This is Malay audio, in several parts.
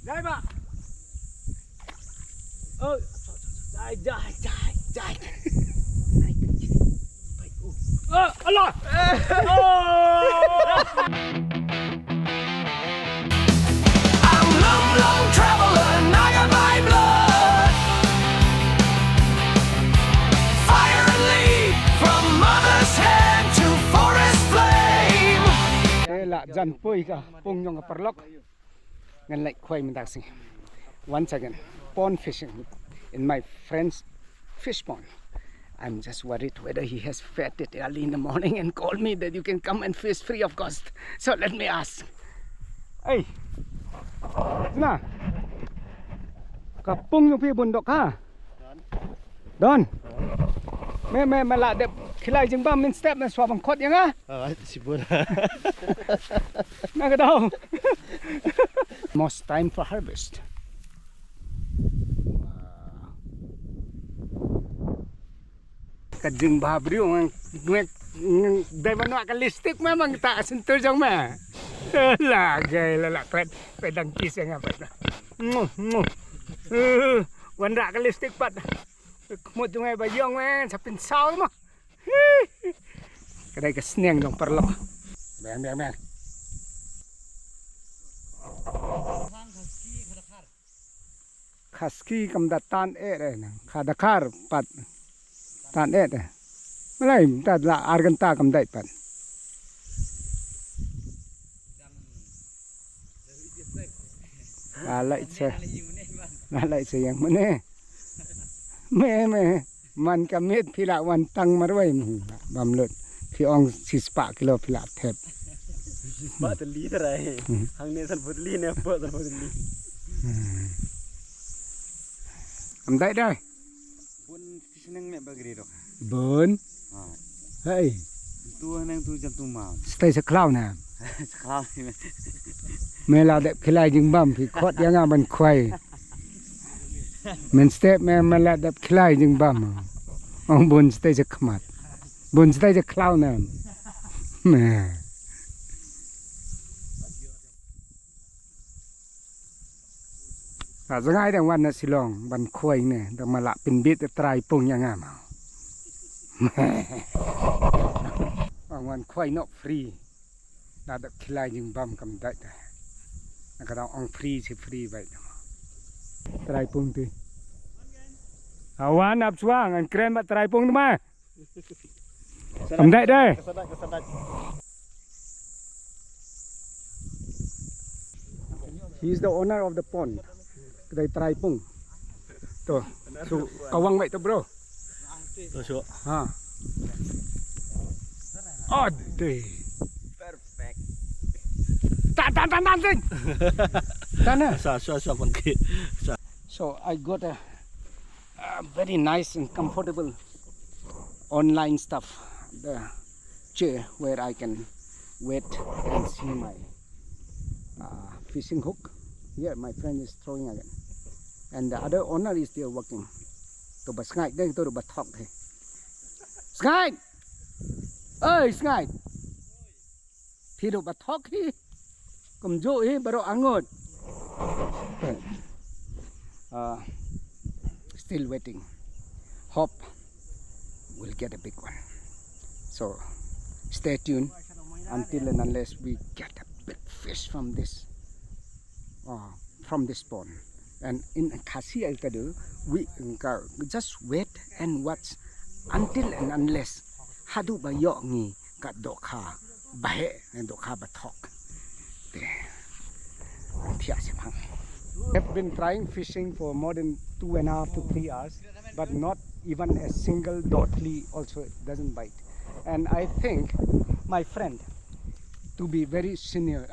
Jai Pak. Oh, jai. Naik kecil. Baik. Allah. I'm long traveler, Naga by blood. Fire and lead from mother's hand to forest flame. Lạ dần pui cả, pung nhong cả perlok. Ngan like khoai mình taxi. Once again, pond fishing in my friend's fish pond. I'm just worried whether he has fed it early in the morning and called me that you can come and fish free of cost. So let me ask. Hey, nah, kapung yung pi bundok ha? Don. May lạ đẹp khilai jing ba min step na swabang khot yang ha? Sibuk. Nagadaw. Most time for harvest. Kading babri ang dai mano ka listik memang tak sentuh jong ma. Lagay lala pedang kisah ngapa. Wanda ka listik pat. Kemut jong ai bayong men sapin saw mo. Kadai ka sneng jong perlok. Bang. Kaski kam datan re na khadakar pat tan malai ta la arganta kam dai pat lalai se yang mane me man kamit pila wan tang marwai bamlut khi ong sispa kilo pila thep Sispa teli terai. Hang ni san putli ni apa san putli. Am dai dai Pun seneng mek bagri dok. bun hey Tu nang tu jam tu mau. stay sa cloud na Sekarang ni. mela de khilai jing bam phi khot yang a ban khwai men step me mela de khilai jing bam ong bun stay sa khmat bun stay sa cloud na me zangai dang wan na silong ban khwai ne da mala pin bit trai pung yang a ma wan khwai not free da de khilai jing bam kam dai ka dang ong free si free bai trai pung ti awan ap chuang an krem ba trai pung ma kam dai dai Kesadak. he is the owner of the pond kedai trai pung to so kawang bai to bro Tu syuk. ha ade Perfect. tan sing tan Sa pun ke. So I got a very nice and comfortable online stuff, the chair where I can wait and see my fishing hook. Here my friend is throwing again, and the other owner is still working. To ba sky đây tôi được bật thọc thế. Sky, ơi Sky, thì được bật thọc hi, cầm dội hi, baru angot. Still waiting. Hope we'll get a big one. So stay tuned until and unless we get a big fish from this pond. And in Kasi Alkadu, we just wait and watch until and unless hadu bayok ni kat dokha bahe and dokha batok. I've been trying fishing for more than 2.5 to 3 hours, but not even a single dotly also doesn't bite. And I think my friend, to be very sincere,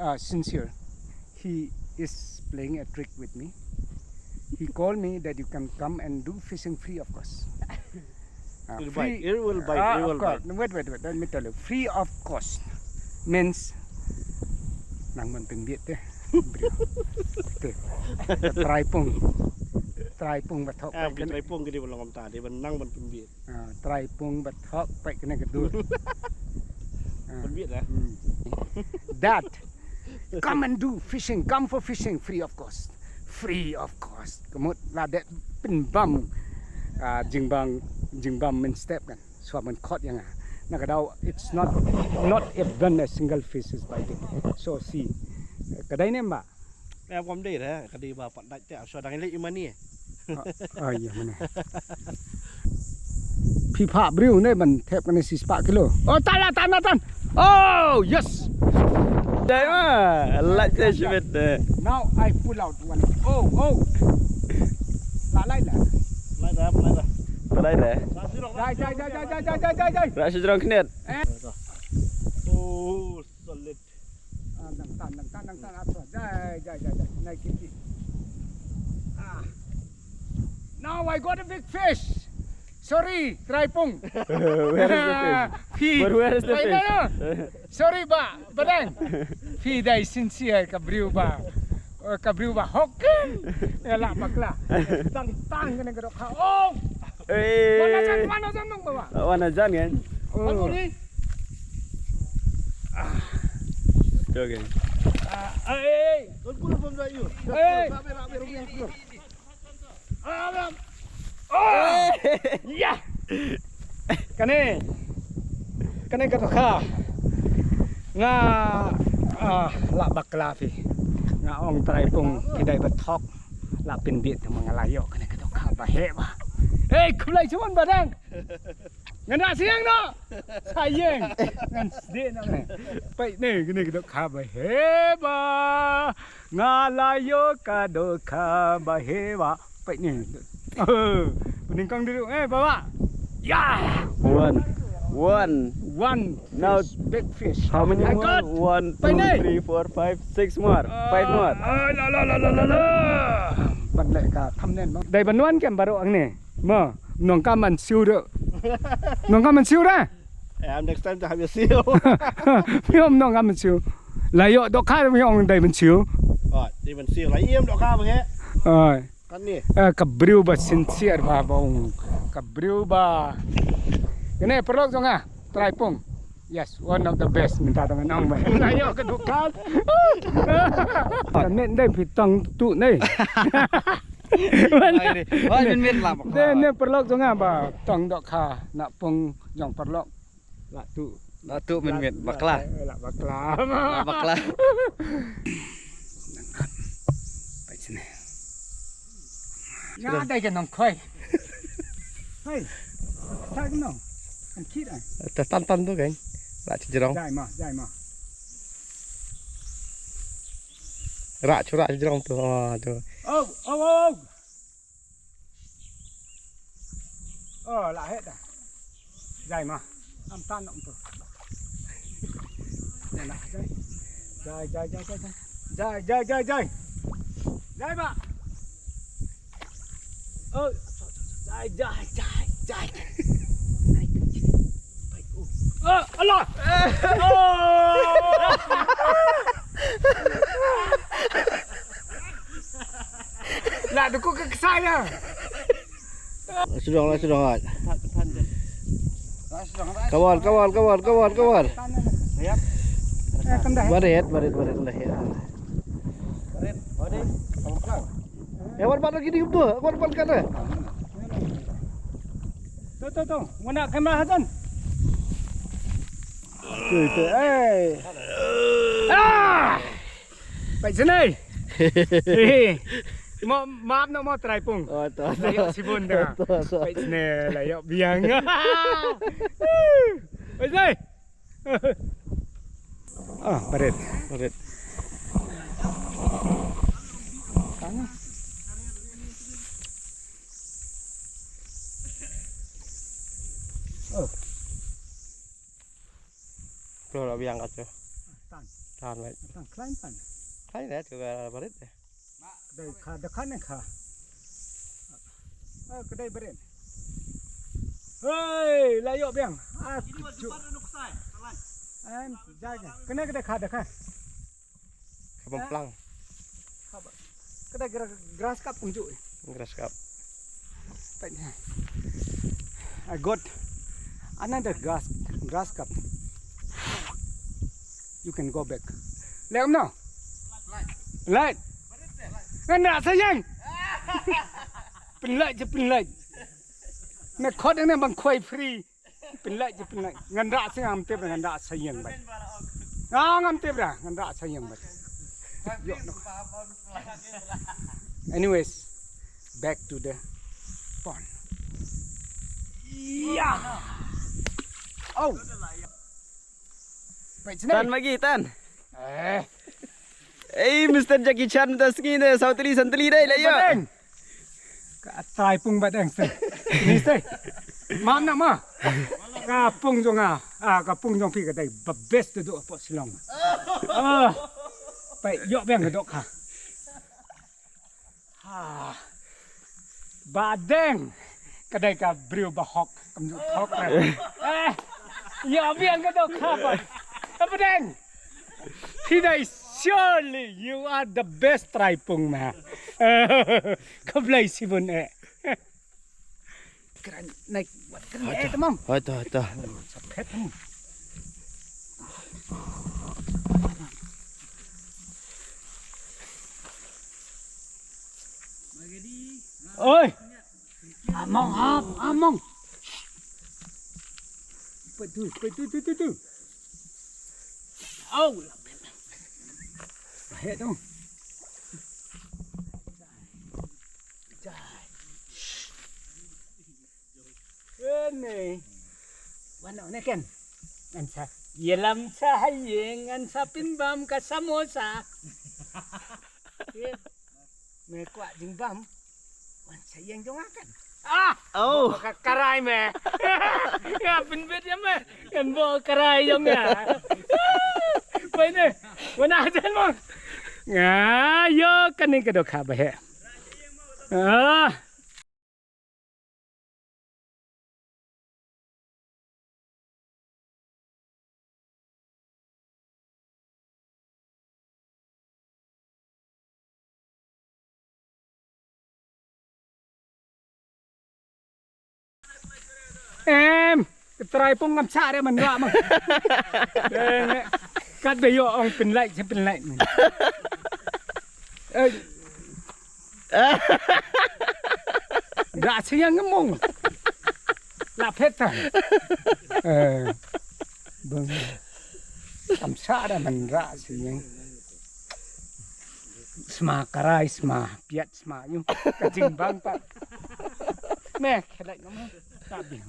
he is playing a trick with me. He called me that you can come and do fishing free of cost. It will bite. Of course. Wait, let me tell you. Free of cost means nang man pinbit eh. Try pung bathok. Try pung gede belum ta, dia nang ban pinbit. Try pung bathok pai kena gedul. มันbiết hả? That come and do fishing, come for fishing free of cost. Free of cost. สมมติว่าเด็ดเป็นบัมจึงบางมัน step กันส่วนมันคอดยังไงนักดาว it's not even a single fish is biting so see ก็ได้เนี่ยบ่ Em không đi thế, cái đi vào vận đại tẹo cho đánh lấy mà nè. อย่างมันเนี่ยพี่ภาพริ้วเนี่ยมันแทบกันใน48 กิโลโอ้ตันโอ้ yes Đây mà, lại chơi chụp đấy. now I pull out one oh ละไล่ละ Lại ra. Vào đây để. ได้ Lại chơi trong cái nét. Oh, solid. ดังตันอัพได้ในกินดิnow I got a big fish sorry ไตรปง Where is the fish? พี่ But where is the ไป fish? เลย sorry บะแดงพี่ได้ sincere กับริวบะฮอกกันละบักละตั้งกันกระดกเขาโอ้ Ê. วันละจันมึงบ่วะ One done again. วันนี้ Okay. เอ้ย Don't pull from the you. เอ้ย โอ้ยะกันนี่กระดกเขางาละบักลาพี่งาองไตรปงที่ได้บัดทอกละเป็นเบียดมังอะไรอยู่กันนี่กระดกเขาบะเฮบะเอ้ยคุณไรชวนบะแดงเงินเสียงเนาะใช่ยิงเงินเสียงนั่นแหละไปนี่กันนี่กระดกเขาบะเฮบะงาลายโยกระดกเขาบะเฮบะไปนี่วันนี้กองดูbawa ya One. one Now big fish how many I more? got 1, 2, Penny. 3, 4, 5, 6 more. 5 more. บันเลยก็ทำแน่นบ้างได้บันวันกันบารุอังเนี่ยมาน้องกำมันซิวเด้อน้องกำมันซิวนะ Em next time to have your seal. พี่อมน้องกำมันซิวหลายดอกข้าวพี่อมได้มันซิว Rồi, đi mình seal lấy im độ cao bằng hết. กันนี่ kabriu ba sincere ba bong kabriu ba kene perlok jonga try pong yes one of the best minta tangan ong ba ayo kedukan kan men dai pitang tu nei Ôi bên miền làm ne perlok jonga ba tong dok kha nak pong jong perlok la tu bên miền bakla. la bakla Bakla.ไปสิเนี่ยได้กันน้องค่อยเฮ้ยใช่กันน้องมันคิดอะไร Tan tuh kan. Rak cerong. ได้มา Rak curak cerong tuh. Oh tuh. โอ้ละเฮ็ดอ่ะได้มาน้ำตาลน้องตัวได้ละได้ปะได้อร่อยละดูกูก็ใส่นะ Cerong rồi. Come on. Lihat. Kan dah. Baret lah ya. Wan pat lagi dium tuh. Wan pat kan dah. Tuh. Mana kamera Hasan? Tuh.ไปsini. Maaf nak mau try pung. Oh, tuh. Layak si bun dah. Baik sini, layak biang. Baik sini. Baret. Tangan. Tuh, lah biang kat tuh. Tan. Tan baik. Tan klein tan. Hai dah juga baret deh. Dekat ni kah? Kedai beren. Hei, layak biang. Jaga. Kena kedai dekat. Kabang plang. Kedai grass cup pun cuy. Grass cup. I got another grass cup. you can go back. Let them know. Light. Nganda sayang. Penlight je penlight. Nak khot ni bang kuai free. Penlight je penlight. Nganda sayang amtep nganda sayang bat. Ngam tep dah nganda sayang bat. Anyways, back to the pond. Yeah. Oh. Wait, Tan lagi tan. Eh. Mr. Jackie Chan ta skin sautli santli dai la yo. Ka trai pung badang se. Ni se. Mam na ma. Ka pung jong ka pung jong pi ka dai best do po silong. Pai yo beng ka dok ha. Badeng. Kadai ka briu bahok kam thok ra. Yo beng ka dok ha ba. Badeng. Today, surely you are the best tripung man. Kablay sibun eh. Kran naik buat kran eh teman. Hata. Sapet teman. Oi. Among. Betul. Oh. Bahaya tu. Ini. Mana ni kan? Ansa. Yelam cahaya ansa pinbam ka samosa. Me kuat jingbam. Wan sayang jong akan. Oh. Karai me. Ya pinbet ya me. Kan bo karai jong ya. Vậy nè, bữa nào trên mong ngã vô cái này cái đồ khá bể em cái trai pung ngắm xa đấy mình dọa mà cắt bây giờ ông pin lạnh sẽ pin lạnh mình đã xây dựng cái mông là phết thằng vâng làm sao đây mình ra xây dựng sma karai sma piat sma nhưng cái trình băng ta mẹ cái lạnh nó mới tạm biệt